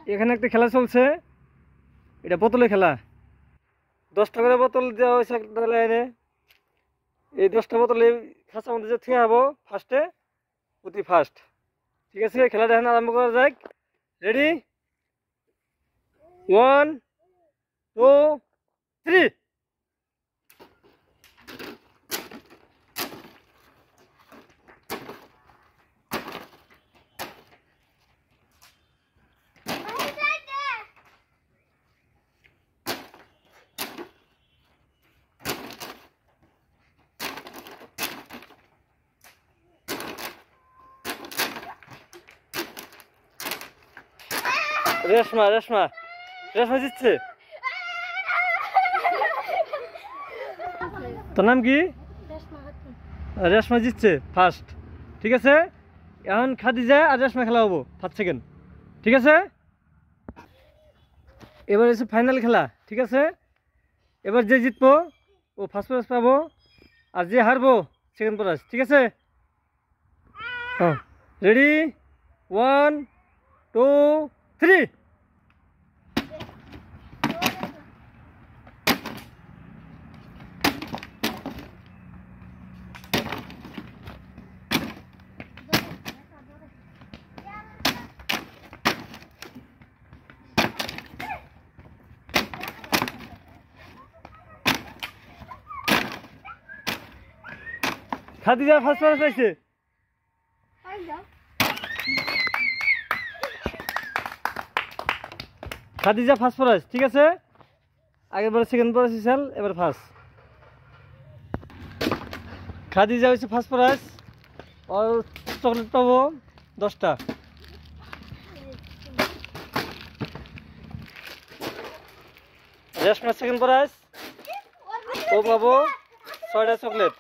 এখানে একটা খেলা চলছে, এটা বোতলে খেলা। 10টা করে বোতল দেওয়া হয়েছে একটা লাইনে। এই 10টা বোতলে খাঁচার মধ্যে যে থুয়ে হবো ফার্স্টে, অতি ফার্স্ট। ঠিক আছে, খেলাটা এখন আরম্ভ করা যাক। রেডি, 1 2 3। রেশমা রেশমা রেশমা জিতছে। তোর নাম কি? রেশমা জিতছে ফার্স্ট। ঠিক আছে, এখন খাদিজা আর রেশমা খেলা হবো 5 সেকেন্ড। ঠিক আছে, এবার হচ্ছে ফাইনাল খেলা। ঠিক আছে, এবার যে জিতবো ও ফার্স্ট প্রাইজ পাবো, আর যে হারবো সেকেন্ড প্রাইজ। ঠিক আছে, রেডি, 1 2 3। খাদিজা ফার্স্ট প্রাইজ পাইছে। Khadija first prize. ঠিক আছে, আগের বার সেকেন্ড প্রাইজ হয়েছিল, এবার ফার্স্ট। খাদিজা হয়েছে ফার্স্ট প্রাইজ, আর চকলেট পাবো 10টা। রেশমা সেকেন্ড প্রাইজ, ও পাবো 6টা চকলেট।